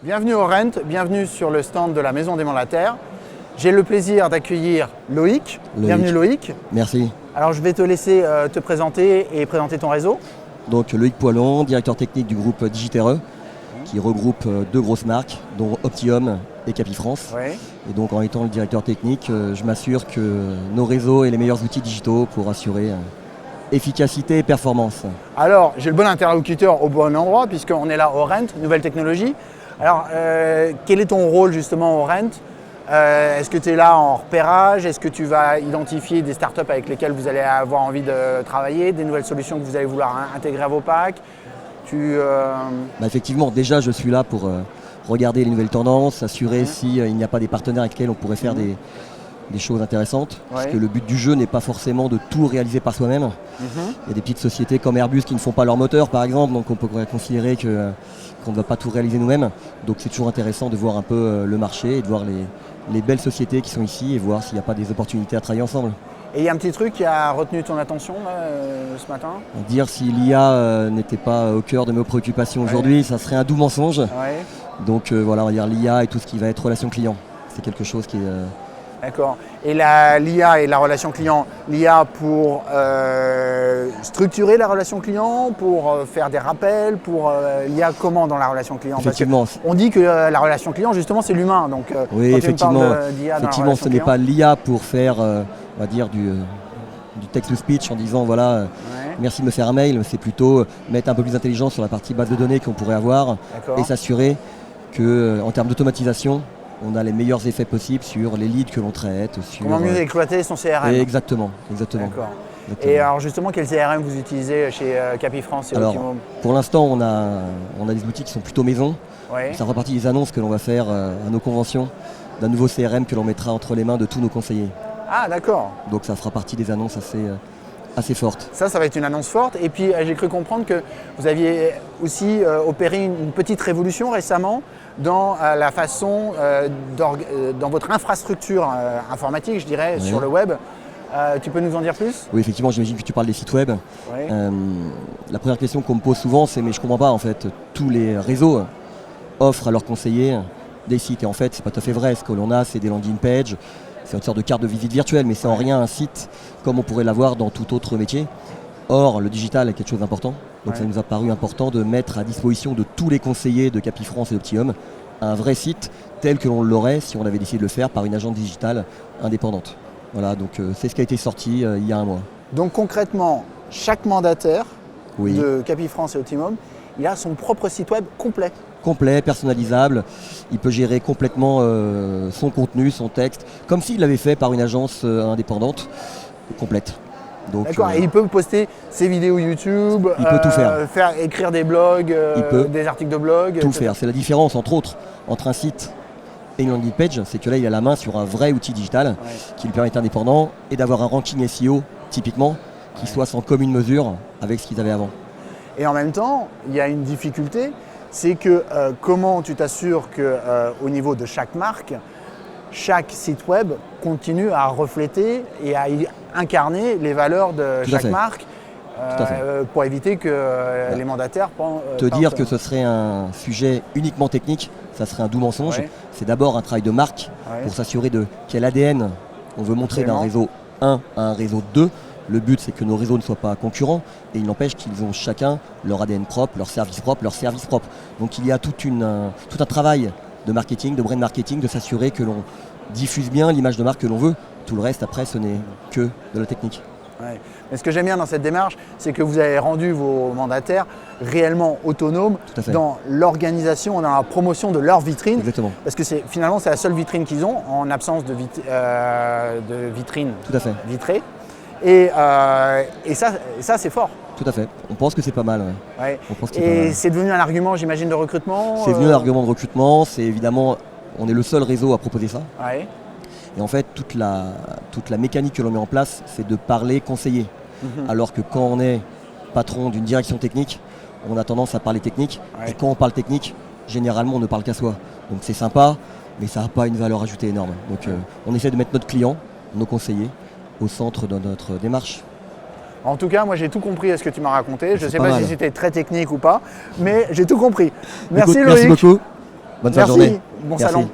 Bienvenue au Rent, bienvenue sur le stand de la Maison des Mandataires. J'ai le plaisir d'accueillir Loïc. Bienvenue Loïc. Merci. Alors je vais te laisser te présenter et présenter ton réseau. Donc Loïc Poilon, directeur technique du groupe Digitereux, qui regroupe deux grosses marques, dont Optium et Capifrance. Oui. Et donc en étant le directeur technique, je m'assure que nos réseaux aient les meilleurs outils digitaux pour assurer efficacité et performance. Alors j'ai le bon interlocuteur au bon endroit puisqu'on est là au Rent, nouvelle technologie. Alors quel est ton rôle justement au Rent ? Est-ce que tu es là en repérage? Est-ce que tu vas identifier des startups avec lesquelles vous allez avoir envie de travailler, des nouvelles solutions que vous allez vouloir intégrer à vos packs? Effectivement, déjà je suis là pour regarder les nouvelles tendances, assurer s'il n'y a pas des partenaires avec lesquels on pourrait faire des choses intéressantes. Parce que le but du jeu n'est pas forcément de tout réaliser par soi-même. Il y a des petites sociétés comme Airbus qui ne font pas leur moteur par exemple, donc on pourrait considérer qu'on ne va pas tout réaliser nous-mêmes. Donc c'est toujours intéressant de voir un peu le marché et de voir les belles sociétés qui sont ici et voir s'il n'y a pas des opportunités à travailler ensemble. Et il y a un petit truc qui a retenu ton attention là, ce matin? Dire si l'IA n'était pas au cœur de mes préoccupations aujourd'hui, ça serait un doux mensonge. Donc voilà, on va dire l'IA et tout ce qui va être relation client. C'est quelque chose qui est... D'accord. Et l'IA et la relation client, l'IA pour structurer la relation client, pour faire des rappels, pour l'IA comment dans la relation client? Effectivement. Parce qu'on dit que la relation client, justement, c'est l'humain. Donc, oui, effectivement, ce n'est pas l'IA pour faire, on va dire, du text-to-speech en disant voilà, merci de me faire un mail. C'est plutôt mettre un peu plus d'intelligence sur la partie base de données qu'on pourrait avoir et s'assurer qu'en termes d'automatisation, on a les meilleurs effets possibles sur les leads que l'on traite. Comment mieux exploiter son CRM? Exactement. D'accord. Et alors justement, quel CRM vous utilisez chez Capifrance et Optimum? Pour l'instant, on a des outils qui sont plutôt maison. Ça fera partie des annonces que l'on va faire à nos conventions, d'un nouveau CRM que l'on mettra entre les mains de tous nos conseillers. Ah d'accord. Donc ça fera partie des annonces assez fortes. Ça va être une annonce forte. Et puis j'ai cru comprendre que vous aviez aussi opéré une petite révolution récemment dans la façon, dans votre infrastructure informatique, je dirais, sur le web. Tu peux nous en dire plus? Oui, effectivement, j'imagine que tu parles des sites web. La première question qu'on me pose souvent, c'est mais je ne comprends pas en fait, tous les réseaux offrent à leurs conseillers des sites. Et en fait, c'est pas tout à fait vrai. Ce que l'on a, c'est des landing pages, c'est une sorte de carte de visite virtuelle, mais c'est en rien un site comme on pourrait l'avoir dans tout autre métier. Or, le digital est quelque chose d'important. Donc ça nous a paru important de mettre à disposition de tous les conseillers de Capifrance et d'Optium un vrai site tel que l'on l'aurait si on avait décidé de le faire par une agence digitale indépendante. Voilà, donc c'est ce qui a été sorti il y a un mois. Donc concrètement, chaque mandataire de Capifrance et Optimum, il a son propre site web complet. Complet, personnalisable, il peut gérer complètement son contenu, son texte, comme s'il l'avait fait par une agence indépendante complète. D'accord, et il peut poster ses vidéos YouTube, il peut tout faire. Écrire des blogs, des articles de blog. Tout faire, c'est la différence entre autres entre un site et une landing page, c'est que là il a la main sur un vrai outil digital qui lui permet d'être indépendant et d'avoir un ranking SEO typiquement qui soit sans commune mesure avec ce qu'ils avaient avant. Et en même temps, il y a une difficulté, c'est que comment tu t'assures qu'au niveau de chaque marque, chaque site web continue à refléter et à incarner les valeurs de chaque marque pour éviter que les mandataires te dire que ce serait un sujet uniquement technique, ça serait un doux mensonge. C'est d'abord un travail de marque pour s'assurer de quel ADN on veut montrer d'un réseau 1 à un réseau 2. Le but, c'est que nos réseaux ne soient pas concurrents et il n'empêche qu'ils ont chacun leur ADN propre, leur service propre, leur service propre. Donc il y a tout un travail de marketing, de brand marketing, de s'assurer que l'on diffuse bien l'image de marque que l'on veut. Tout le reste, après, ce n'est que de la technique. Mais ce que j'aime bien dans cette démarche, c'est que vous avez rendu vos mandataires réellement autonomes dans l'organisation, dans la promotion de leur vitrine. Exactement. Parce que finalement, c'est la seule vitrine qu'ils ont en absence de vitrine vitrée. Et ça, c'est fort. Tout à fait. On pense que c'est pas mal. Et c'est devenu un argument, j'imagine, de recrutement. C'est devenu un argument de recrutement. C'est évidemment, on est le seul réseau à proposer ça. Et en fait, toute la mécanique que l'on met en place, c'est de parler conseiller. Alors que quand on est patron d'une direction technique, on a tendance à parler technique. Et quand on parle technique, généralement, on ne parle qu'à soi. Donc c'est sympa, mais ça n'a pas une valeur ajoutée énorme. Donc on essaie de mettre notre client, nos conseillers, au centre de notre démarche. En tout cas, moi j'ai tout compris à ce que tu m'as raconté. Je ne sais pas si c'était très technique ou pas, mais j'ai tout compris. Merci Loïc. Merci beaucoup. Bonne fin de Merci, journée. bon Merci. salon.